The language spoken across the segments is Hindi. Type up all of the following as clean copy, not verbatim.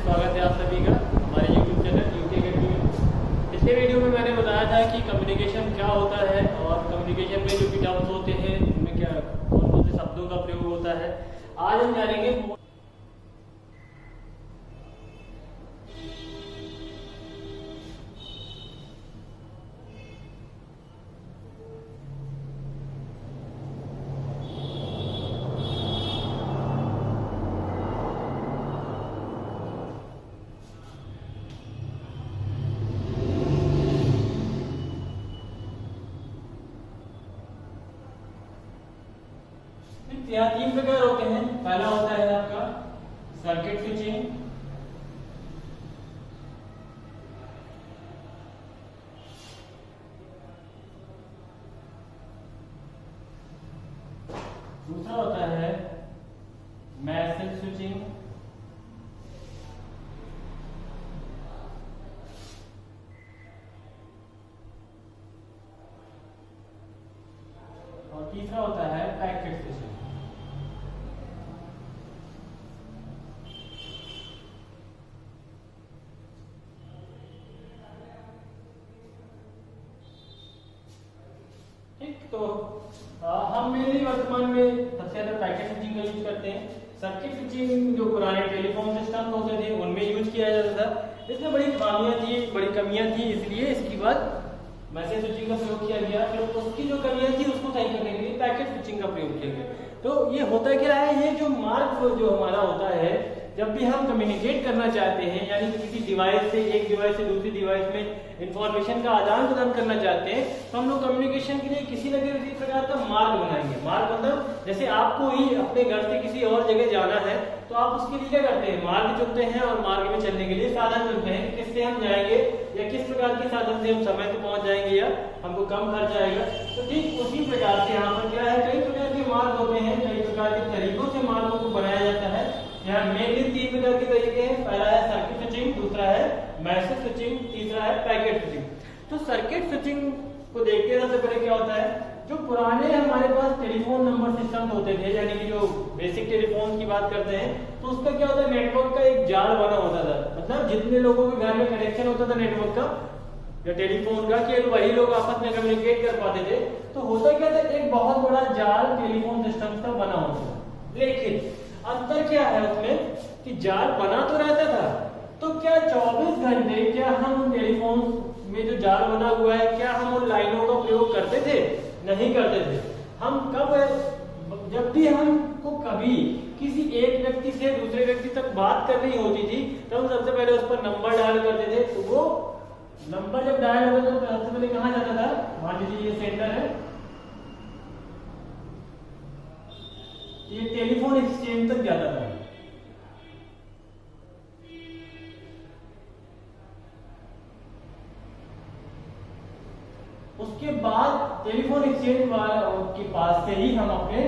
स्वागत है आप सभी का हमारे YouTube चैनल यूके अकेडमी में। पिछले वीडियो में मैंने बताया था कि कम्युनिकेशन क्या होता है और कम्युनिकेशन में जो भी टर्म्स होते हैं उनमें क्या कौन कौन से शब्दों का प्रयोग होता है। आज हम जानेंगे यहाँ तीन प्रकार होते हैं। पहला होता है आपका सर्किट स्विचिंग, दूसरा होता है मैसेज स्विचिंग, और तीसरा होता है पैकेट स्विचिंग। तो हम मेनली वर्तमान में सबसे ज्यादा पैकेट स्विचिंग का यूज करते हैं। सर्किट स्विचिंग जो पुराने टेलीफोन सिस्टम होते थे उनमें यूज किया जाता था। इसमें बड़ी खामियां थी, बड़ी कमियां थी, इसलिए इसके बाद मैसेज स्विचिंग का प्रयोग किया गया। फिर उसकी जो कमियां थी उसको सही करने के लिए पैकेट स्विचिंग का प्रयोग किया गया। तो ये होता क्या है, ये जो मार्ग जो हमारा होता है जब भी हम कम्युनिकेट करना चाहते हैं, यानी कि किसी डिवाइस से एक डिवाइस से दूसरी डिवाइस में इंफॉर्मेशन का आदान प्रदान करना चाहते हैं, तो हम लोग कम्युनिकेशन के लिए किसी न किसी प्रकार का मार्ग बनाएंगे। मार्ग मतलब जैसे आपको ही अपने घर से किसी और जगह जाना है तो आप उसके लिए क्या करते हैं, मार्ग चुनते हैं और मार्ग में चलने के लिए साधन चुनते हैं कि किससे हम जाएंगे या किस प्रकार के साधन से हम समय से पहुंच जाएंगे या हमको कम खर्च आएगा। तो ठीक उसी प्रकार से यहाँ पर क्या है, कई प्रकार के मार्ग होते हैं, कई प्रकार के तरीकों से मार्गों को बनाया जाता है। यहाँ मेनली तीन प्रकार के तरीके हैं। पहला है सर्किट स्विचिंग, दूसरा है मैसेज स्विचिंग, तीसरा है पैकेट स्विचिंग। तो सर्किट स्विचिंग को देखते हैं सबसे पहले क्या होता है, जो पुराने हमारे पास टेलीफोन नंबर सिस्टम होते थे, यानी कि जो बेसिक टेलीफोन की बात करते हैं, तो उसका क्या होता है, नेटवर्क का एक जाल बना होता था। मतलब जितने लोगों के घर में कनेक्शन होता था नेटवर्क का या टेलीफोन का, केवल वही लोग आपस में कम्युनिकेट कर पाते थे। तो होता क्या था, एक बहुत बड़ा जाल टेलीफोन सिस्टम का बना होता था। लेकिन अंतर क्या है उसमें कि जाल बना तो रहता था, तो क्या 24 घंटे क्या हम उन टेलीफोन में जो जाल बना हुआ है, क्या हम उन लाइनों का प्रयोग करते थे? नहीं करते थे। हम कब, जब भी हमको कभी किसी एक व्यक्ति से दूसरे व्यक्ति तक बात करनी होती थी, तब हम सबसे पहले उस पर नंबर डायल करते थे। तो वो नंबर जब डायल होता था तो सबसे पहले कहाँ जाता था, मान लीजिए ये सेंटर है, ये टेलीफोन एक्सचेंज तक जाता था। उसके बाद टेलीफोन एक्सचेंज के पास से ही हम अपने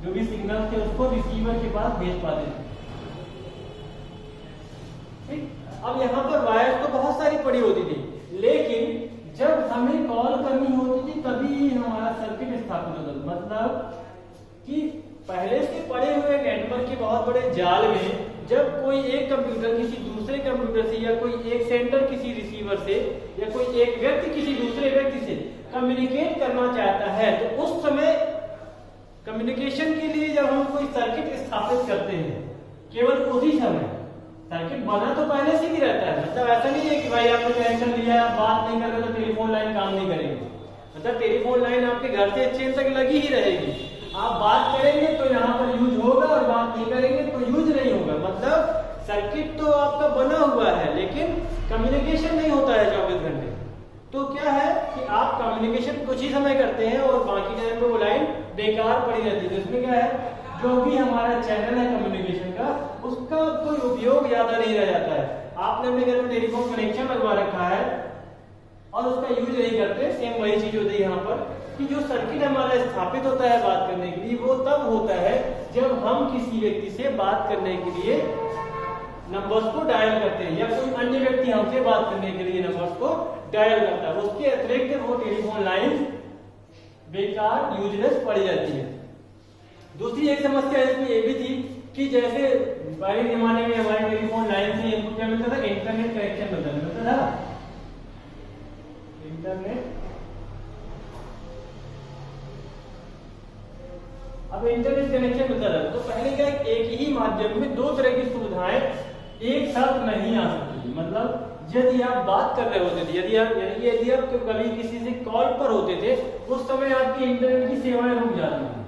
जो भी सिग्नल थे उसको रिसीवर के पास भेज पाते थे। ठीक, अब यहाँ पर वायर तो बहुत सारी पड़ी होती थी, लेकिन जब हमें कॉल करनी होती थी तभी हमारा सर्किट स्थापित होता था। मतलब कि पहले से पड़े हुए नेटवर्क के बहुत बड़े जाल में जब कोई एक कंप्यूटर किसी दूसरे कंप्यूटर से या कोई एक सेंटर किसी रिसीवर से या कोई एक व्यक्ति किसी दूसरे व्यक्ति से कम्युनिकेट करना चाहता है, तो उस समय कम्युनिकेशन के लिए जब हम कोई सर्किट स्थापित करते हैं, केवल उसी समय सर्किट बना तो पहले से ही रहता है। मतलब ऐसा नहीं है कि भाई आपने कनेक्शन लिया, आप बात नहीं कर रहे तो टेलीफोन लाइन काम नहीं करेगी। मतलब टेलीफोन लाइन आपके घर से एक्सचेंज तक लगी ही रहेगी। आप बात करेंगे तो यहाँ पर यूज होगा और बात नहीं करेंगे तो यूज नहीं होगा। मतलब सर्किट तो आपका बना हुआ है लेकिन कम्युनिकेशन नहीं होता है 24 घंटे। तो क्या है कि आप कम्युनिकेशन कुछ ही समय करते हैं और बाकी टाइम पे वो लाइन बेकार पड़ी रहती है। इसमें क्या है, जो भी हमारा चैनल है कम्युनिकेशन का, उसका कोई उपयोग ज्यादा नहीं रह जाता है। आपने अपने घर में टेलीफोन कनेक्शन लगवा रखा है और उसका यूज नहीं करते। सेम वही चीज होती है यहाँ पर कि जो सर्किट हमारा स्थापित होता है बात करने के लिए, वो तब होता है जब हम किसी व्यक्ति से बात करने के लिए नंबर्स को डायल करते हैं या कोई अन्य व्यक्ति हमसे बात करने के लिए नंबर्स को डायल करता है। उसके अतिरिक्त वो टेलीफोन लाइन बेकार यूजलेस पड़ी जाती है। दूसरी एक समस्या इसमें ये भी थी कि जैसे पहले जमाने में हमारे टेलीफोन लाइन से इनको क्या मिलता था, इंटरनेट कनेक्शन मिलता था, इंटरनेट। अब इंटरनेट कनेक्शन मिलता था तो पहले क्या एक ही माध्यम में दो तरह की सुविधाएं एक साथ नहीं आ सकती थी। मतलब यदि आप बात कर रहे होते थे, यदि आप कभी किसी से कॉल पर होते थे, उस समय आपकी इंटरनेट की सेवाएं रुक जाती थी,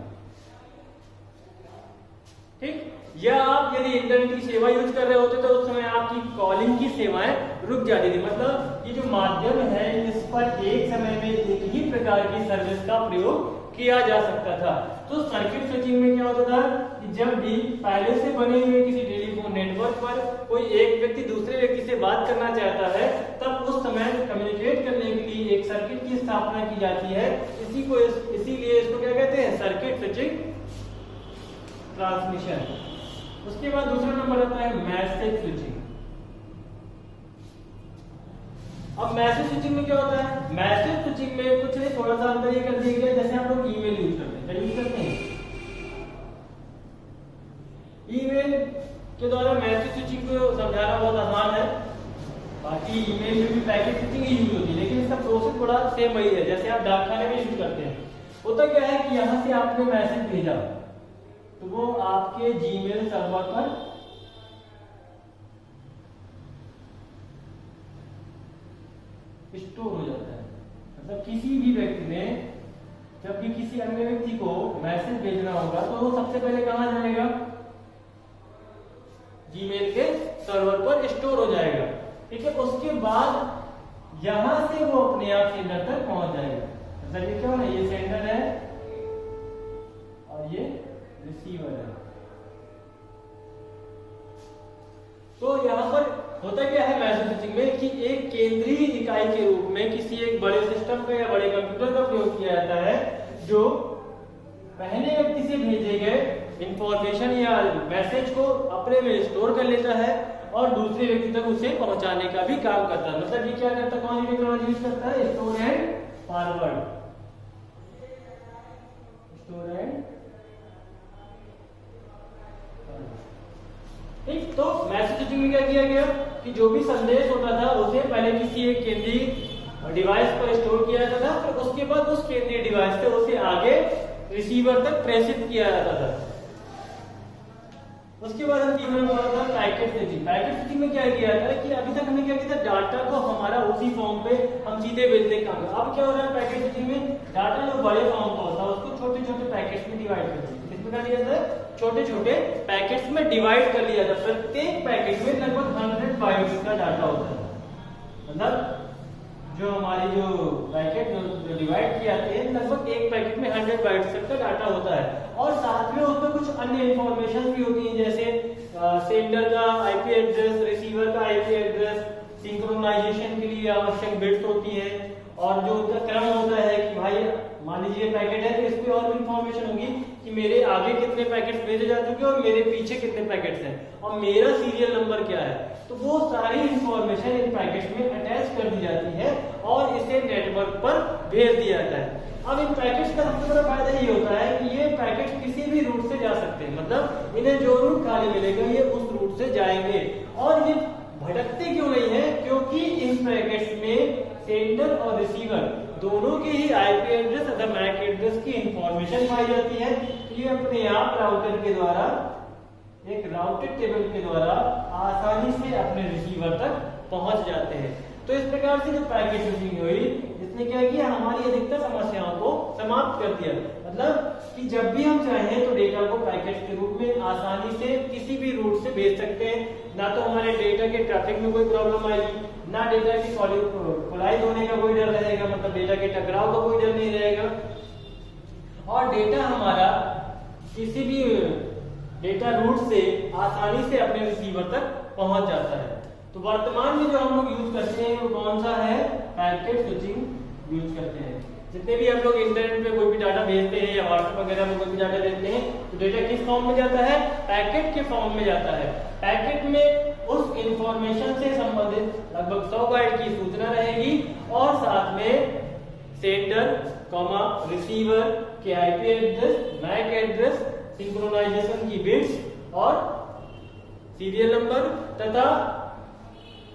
ठीक। या आप यदि इंटरनेट की सेवा यूज कर रहे होते तो उस समय आपकी कॉलिंग की सेवाएं रुक जाती थी। मतलब ये जो माध्यम है इस पर एक समय में एक ही प्रकार की सर्विस का प्रयोग किया जा सकता था। तो सर्किट स्विचिंग में क्या होता था कि जब भी पहले से बने हुए किसी टेलीफोन नेटवर्क पर कोई एक व्यक्ति दूसरे व्यक्ति से बात करना चाहता है, तब उस समय कम्युनिकेट करने के लिए एक सर्किट की स्थापना की जाती है। इसीलिए इसको क्या कहते हैं, सर्किट स्विचिंग ट्रांसमिशन। उसके बाद दूसरा नंबर आता है मैसेज स्विचिंग। अब मैसेज स्विचिंग में क्या होता है, मैसेज स्विचिंग में कुछ नहीं, थोड़ा सा अंतर ये कर दिया गया, जैसे आप लोग ईमेल यूज करते हैं, क्या यूज करते हैं, ईमेल के द्वारा मैसेज स्विचिंग को समझाना बहुत आसान है। बाकी ईमेल में भी पैकेट स्विचिंग ही यूज होती है, लेकिन इसका प्रोसेस थोड़ा सेम वही है जैसे आप डाकखाने में यूज करते हैं। होता क्या है कि यहाँ से आपने मैसेज भेजा तो वो आपके जीमेल सर्वर पर स्टोर हो जाता है। मतलब किसी भी व्यक्ति ने जब भी किसी अन्य व्यक्ति को मैसेज भेजना होगा तो वो सबसे पहले कहां जाएगा, जीमेल के सर्वर पर स्टोर हो जाएगा, ठीक है। उसके बाद यहां से वो अपने आप सेंडर तक पहुंच जाएगा। मतलब ये क्या है, ये सेंडर है और ये रिसीवर है। तो यहां पर होता क्या है मैसेज स्विचिंग में कि एक केंद्रीय इकाई के रूप में किसी एक बड़े सिस्टम का या बड़े कंप्यूटर का प्रयोग किया जाता है, जो पहले व्यक्ति से भेजे गए इंफॉर्मेशन या मैसेज को अपने में स्टोर कर लेता है और दूसरे व्यक्ति तक उसे पहुंचाने का भी काम करता है। मतलब ये क्या करता है, कौन सी टेक्नोलॉजी यूज करता है, store and forward, store and. ठीक, तो मैसेज स्विचिंग में क्या किया गया कि जो भी संदेश होता था उसे पहले किसी एक केंद्रीय डिवाइस पर स्टोर किया जाता था, फिर उसके बाद उस केंद्रीय डिवाइस से उसे आगे रिसीवर तक प्रेषित किया जाता था। उसके बाद हम तीसरा नंबर था पैकेट स्विचिंग। पैकेट स्विचिंग में क्या किया जाता है कि अभी तक हमने क्या किया था, डाटा को हमारा उसी फॉर्म पे हम सीधे भेजने का। अब क्या हो रहा है पैकेट स्विचिंग में, डाटा जो बड़े फॉर्म का होता है उसको छोटे छोटे पैकेट्स में डिवाइड कर दिया। किस प्रकार दिया जाता है, छोटे छोटे पैकेट्स में डिवाइड कर लिया जाता है। प्रत्येक पैकेट में लगभग 100 बाइट्स का डाटा होता है। मतलब जो हमारे जो पैकेट जो डिवाइड किए जाते हैं, लगभग एक पैकेट में 100 बाइट्स तक का डाटा होता है। और साथ में उसमें कुछ अन्य इंफॉर्मेशन भी होती है, जैसे सेंडर का आईपी एड्रेस, रिसीवर का आईपी एड्रेस, सिंक्रोनाइजेशन के लिए आवश्यक बिट्स होती है, और जो उनका क्रम होता है कि भाई मान लीजिए पैकेट है तो इस पे और भी इंफॉर्मेशन होगी कि मेरे आगे कितने पैकेट्स भेजे जा चुके हैं और मेरे पीछे कितने पैकेट्स हैं और मेरा सीरियल नंबर क्या है। तो वो सारी इंफॉर्मेशन इन पैकेट्स में अटैच कर दी जाती है और इसे नेटवर्क पर भेज दिया जाता है। अब इन पैकेट्स का सबसे बड़ा फायदा ये होता है कि ये पैकेट्स किसी भी रूट से जा सकते हैं। मतलब इन्हें जो रूट खाली मिलेगा ये उस रूट से जाएंगे, और ये भटकते क्यों नहीं है, क्योंकि इन पैकेट्स में सेंडर और रिसीवर दोनों के ही आईपी एड्रेस तथा मैक एड्रेस की इंफॉर्मेशन पाई जाती है। ये अपने आप राउटर के द्वारा, एक राउटेड टेबल के द्वारा आसानी से अपने रिसीवर तक पहुंच जाते हैं। तो इस प्रकार से जो पैकेट स्विचिंग हुई, इसने क्या किया, हमारी अधिकतर समस्याओं को समाप्त कर दिया। मतलब कि जब भी हम चाहें तो डेटा को पैकेट के रूप में आसानी से किसी भी रूट से भेज सकते हैं। ना तो हमारे डेटा के ट्रैफिक में कोई प्रॉब्लम आएगी, ना डेटा की कोलाइड होने का कोई डर रहेगा, मतलब डेटा के टकराव का कोई डर नहीं रहेगा, और डेटा हमारा किसी भी डेटा रूट से आसानी से अपने रिसीवर तक पहुंच जाता है। तो वर्तमान में जो हम लोग यूज करते हैं वो कौन सा है, पैकेट स्विचिंग यूज करते हैं। जितने भी हम लोग इंटरनेट पे कोई भी डाटा भेजते हैं या व्हाट्सएप वगैरह में कोई भी डाटा देते हैं तो डेटा किस फॉर्म में जाता है, पैकेट के फॉर्म में जाता है। पैकेट में उस इंफॉर्मेशन से संबंधित लगभग 100 बाइट की सूचना रहेगी और साथ में सेंडर रिसीवर के IP address, MAC address, synchronization की बिट्स और सीरियल नंबर तथा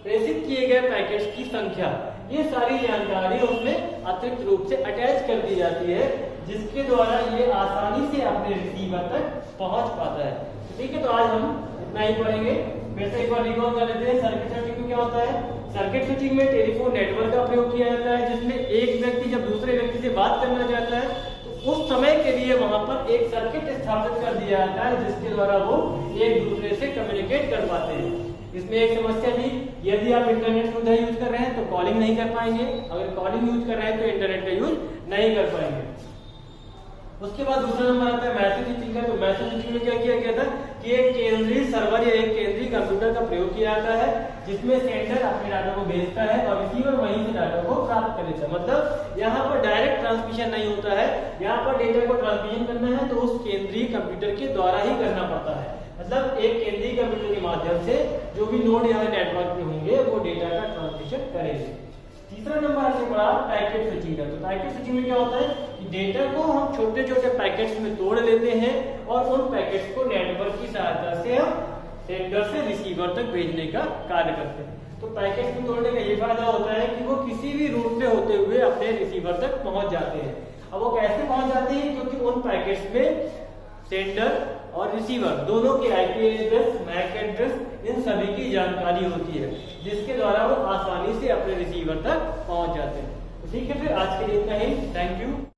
प्रेषित किए गए पैकेट्स की संख्या, ये सारी जानकारी उसमें अतिरिक्त रूप से अटैच कर दी जाती है, जिसके द्वारा ये आसानी से अपने रिसीवर तक पहुंच पाता है। ठीक है, तो आज हम इतना ही पढ़ेंगे। फिर से एक बार रिकॉल कर लेते हैं। सर्किट स्विचिंग में क्या होता है? सर्किट स्विचिंग में टेलीफोन नेटवर्क का प्रयोग किया जाता है, जिसमें एक व्यक्ति जब दूसरे व्यक्ति से बात करना चाहता है तो उस समय के लिए वहां पर एक सर्किट स्थापित कर दिया जाता है, जिसके द्वारा वो एक दूसरे से कम्युनिकेट कर पाते हैं। इसमें एक समस्या थी, यदि आप इंटरनेट सुविधा यूज कर रहे हैं तो कॉलिंग नहीं कर पाएंगे, अगर कॉलिंग यूज कर रहे हैं तो इंटरनेट का यूज नहीं कर पाएंगे। उसके बाद दूसरा नंबर आता है मैसेज स्विचिंग का। तो मैसेज स्विचिंग में क्या किया गया था कि एक केंद्रीय सर्वर या एक केंद्रीय कंप्यूटर का प्रयोग किया जाता है, जिसमें सेंडर अपने डाटा को भेजता है और रिसीवर वहीं से डाटा को प्राप्त कर लेता है। मतलब यहाँ पर डायरेक्ट ट्रांसमिशन नहीं होता है, यहाँ पर डेटा को ट्रांसमिशन करना है तो उस केंद्रीय कंप्यूटर के द्वारा ही करना पड़ता है। मतलब एक केंद्रीय कंप्यूटर के माध्यम से जो भी नोड यहाँ नेटवर्क में होंगे वो डेटा का ट्रांसमिशन करेंगे। तीसरा नंबर हमने पढ़ा पैकेट स्विचिंग का। तो पैकेट स्विचिंग में क्या होता है कि डेटा को हम छोटे छोटे पैकेट्स में तोड़ लेते हैं और उन पैकेट्स को नेटवर्क की सहायता से हम सेंडर से रिसीवर तक भेजने का कार्य करते हैं। तो पैकेट्स में तोड़ने का ये फायदा होता है कि वो किसी भी रूट से होते हुए अपने रिसीवर तक पहुंच जाते हैं। अब वो कैसे पहुंच जाते हैं? क्योंकि उन पैकेट्स में सेंडर और रिसीवर दोनों के आईपी एड्रेस, मैक एड्रेस, इन सभी की जानकारी होती है, जिसके द्वारा वो आसानी से अपने रिसीवर तक पहुंच जाते हैं। ठीक है, फिर आज के लिए इतना ही। Thank you.